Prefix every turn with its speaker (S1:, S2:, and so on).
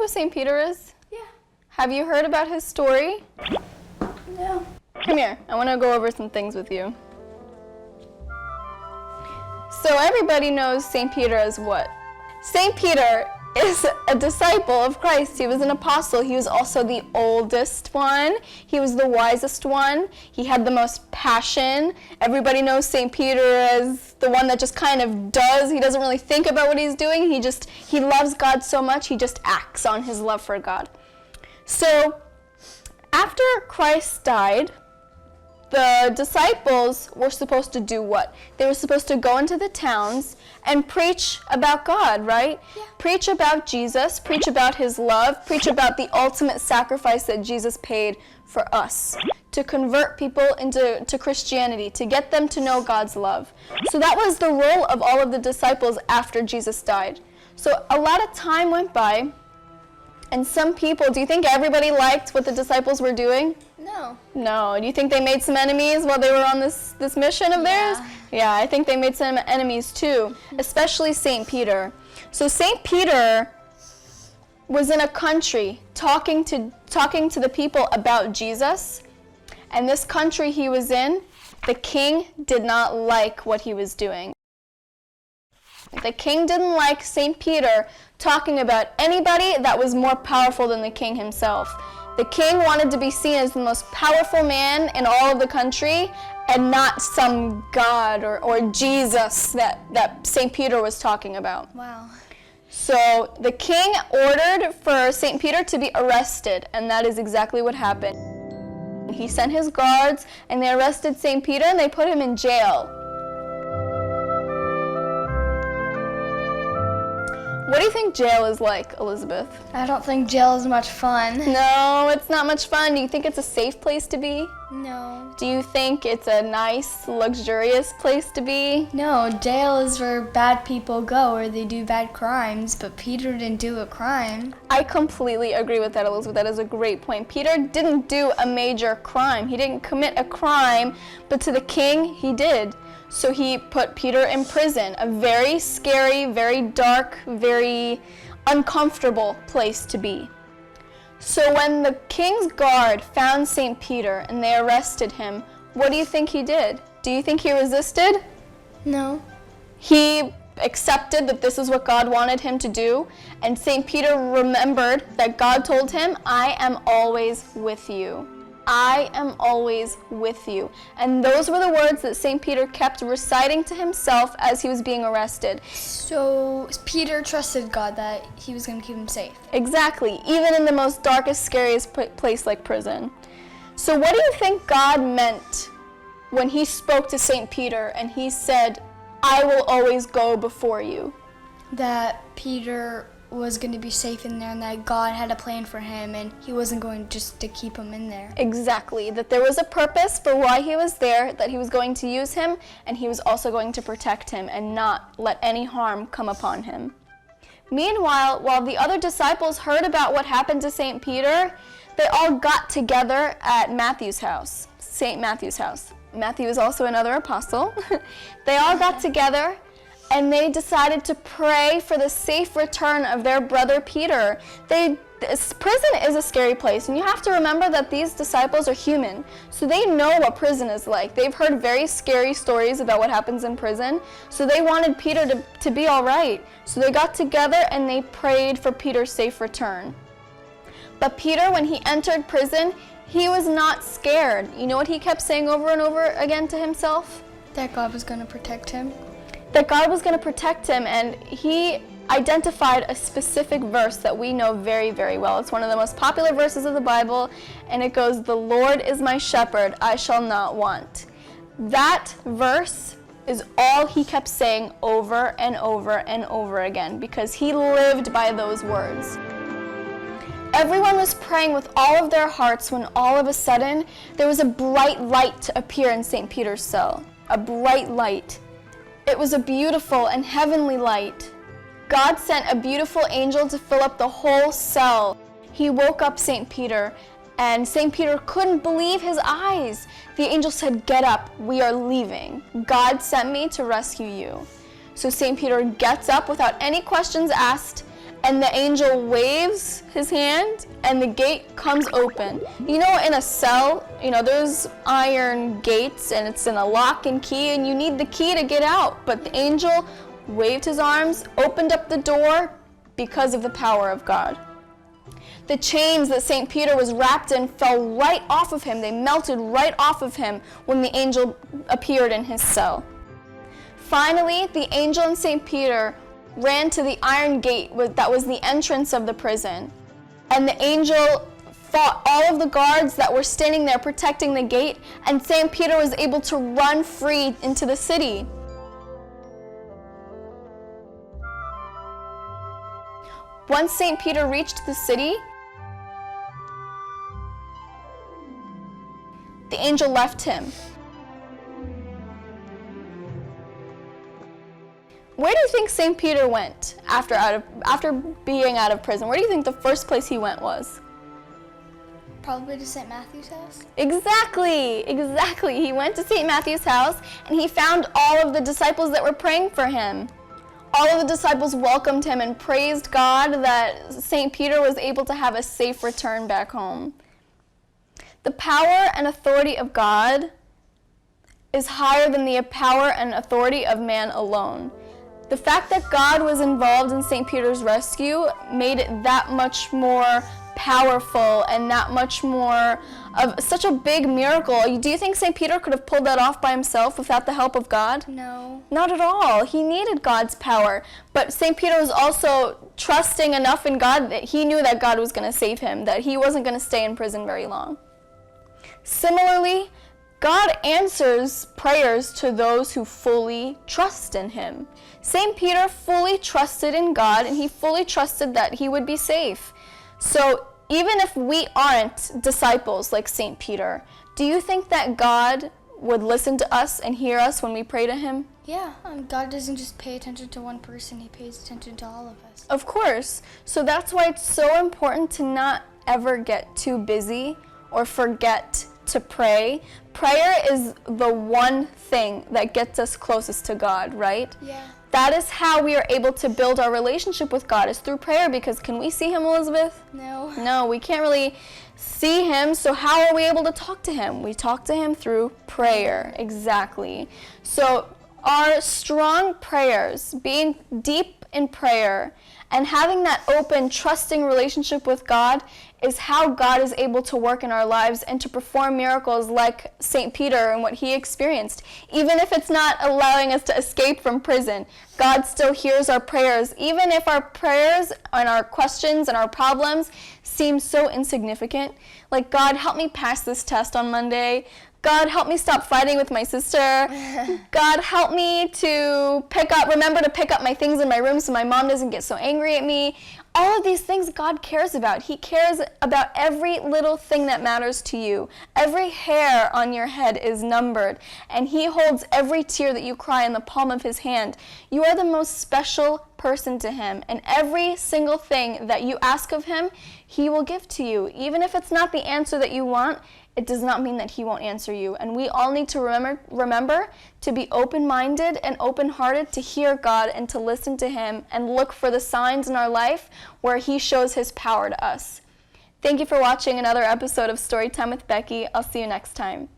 S1: who St. Peter is?
S2: Yeah.
S1: Have you heard about his story?
S2: No.
S1: Come here, I want to go over some things with you. So everybody knows St. Peter as what? St. Peter is a disciple of Christ. He was an apostle. He was also the oldest one. He was the wisest one. He had the most passion. Everybody knows St. Peter as the one that just kind of does. He doesn't really think about what he's doing. He loves God so much, he just acts on his love for God. So after Christ died, the disciples were supposed to do what? They were supposed to go into the towns and preach about God, right?
S2: Yeah.
S1: Preach about Jesus, preach about his love, preach about the ultimate sacrifice that Jesus paid for us, to convert people to Christianity, to get them to know God's love. So that was the role of all of the disciples after Jesus died. So a lot of time went by, and some people, do you think everybody liked what the disciples were doing?
S2: No.
S1: No. Do you think they made some enemies while they were on this mission of theirs? Yeah, I think they made some enemies too, especially St. Peter. So St. Peter was in a country talking to the people about Jesus, and this country he was in, the king did not like what he was doing. The king didn't like St. Peter talking about anybody that was more powerful than the king himself. The king wanted to be seen as the most powerful man in all of the country and not some God or Jesus that St. Peter was talking about.
S2: Wow.
S1: So the king ordered for St. Peter to be arrested, and that is exactly what happened. He sent his guards, and they arrested St. Peter, and they put him in jail. What do you think jail is like, Elizabeth?
S2: I don't think jail is much fun.
S1: No, it's not much fun. Do you think it's a safe place to be?
S2: No.
S1: Do you think it's a nice, luxurious place to be?
S2: No, jail is where bad people go or they do bad crimes, but Peter didn't do a crime.
S1: I completely agree with that, Elizabeth. That is a great point. Peter didn't do a major crime. He didn't commit a crime, but to the king, he did. So he put Peter in prison, a very scary, very dark, very uncomfortable place to be. So when the king's guard found St. Peter and they arrested him, what do you think he did? Do you think he resisted?
S2: No.
S1: He accepted that this is what God wanted him to do, and St. Peter remembered that God told him, "I am always with you. I am always with you." And those were the words that St. Peter kept reciting to himself as he was being arrested.
S2: So Peter trusted God that he was going to keep him safe.
S1: Exactly, even in the most darkest, scariest place like prison. So what do you think God meant when he spoke to St. Peter and he said, "I will always go before you"?
S2: That Peter was going to be safe in there and that God had a plan for him and he wasn't going just to keep him in there.
S1: Exactly, that there was a purpose for why he was there, that he was going to use him, and he was also going to protect him and not let any harm come upon him. Meanwhile, while the other disciples heard about what happened to St. Peter, they all got together at Matthew's house, St. Matthew's house. Matthew is also another apostle. They all got together and they decided to pray for the safe return of their brother Peter. Prison is a scary place, and you have to remember that these disciples are human, so they know what prison is like. They've heard very scary stories about what happens in prison, so they wanted Peter to be all right. So they got together and they prayed for Peter's safe return. But Peter, when he entered prison, he was not scared. You know what he kept saying over and over again to himself?
S2: That God was going to protect him.
S1: That God was going to protect him, and he identified a specific verse that we know very, very well. It's one of the most popular verses of the Bible, and it goes, "The Lord is my shepherd, I shall not want." That verse is all he kept saying over and over and over again, because he lived by those words. Everyone was praying with all of their hearts when all of a sudden there was a bright light to appear in St. Peter's cell. A bright light. It was a beautiful and heavenly light. God sent a beautiful angel to fill up the whole cell. He woke up St. Peter, and St. Peter couldn't believe his eyes. The angel said, "Get up, we are leaving. God sent me to rescue you." So St. Peter gets up without any questions asked, and the angel waves his hand, and the gate comes open. You know, in a cell, there's iron gates, and it's in a lock and key, and you need the key to get out. But the angel waved his arms, opened up the door because of the power of God. The chains that St. Peter was wrapped in fell right off of him. They melted right off of him when the angel appeared in his cell. Finally, the angel and St. Peter ran to the iron gate that was the entrance of the prison. And the angel fought all of the guards that were standing there protecting the gate, and St. Peter was able to run free into the city. Once St. Peter reached the city, the angel left him. Where do you think St. Peter went after being out of prison? Where do you think the first place he went was?
S2: Probably to St. Matthew's house.
S1: Exactly. He went to St. Matthew's house, and he found all of the disciples that were praying for him. All of the disciples welcomed him and praised God that St. Peter was able to have a safe return back home. The power and authority of God is higher than the power and authority of man alone. The fact that God was involved in St. Peter's rescue made it that much more powerful and that much more of such a big miracle. Do you think St. Peter could have pulled that off by himself without the help of God?
S2: No.
S1: Not at all. He needed God's power. But St. Peter was also trusting enough in God that he knew that God was going to save him, that he wasn't going to stay in prison very long. Similarly, God answers prayers to those who fully trust in him. St. Peter fully trusted in God, and he fully trusted that he would be safe. So even if we aren't disciples like St. Peter, do you think that God would listen to us and hear us when we pray to him?
S2: Yeah, God doesn't just pay attention to one person, he pays attention to all of us.
S1: Of course. So that's why it's so important to not ever get too busy or forget to pray. Prayer is the one thing that gets us closest to God, right?
S2: Yeah.
S1: That is how we are able to build our relationship with God, is through prayer, because can we see him, Elizabeth?
S2: No.
S1: No, we can't really see him, so how are we able to talk to him? We talk to him through prayer, exactly. So our strong prayers, being deep in prayer, and having that open, trusting relationship with God is how God is able to work in our lives and to perform miracles like St. Peter and what he experienced. Even if it's not allowing us to escape from prison, God still hears our prayers. Even if our prayers and our questions and our problems seem so insignificant, like, God, help me pass this test on Monday. God, help me stop fighting with my sister. God, help me to remember to pick up my things in my room so my mom doesn't get so angry at me. All of these things God cares about. He cares about every little thing that matters to you. Every hair on your head is numbered, and he holds every tear that you cry in the palm of his hand. You are the most special person to him, and every single thing that you ask of him, he will give to you. Even if it's not the answer that you want, it does not mean that he won't answer you. And we all need to remember to be open-minded and open-hearted to hear God and to listen to him and look for the signs in our life where he shows his power to us. Thank you for watching another episode of Storytime with Becky. I'll see you next time.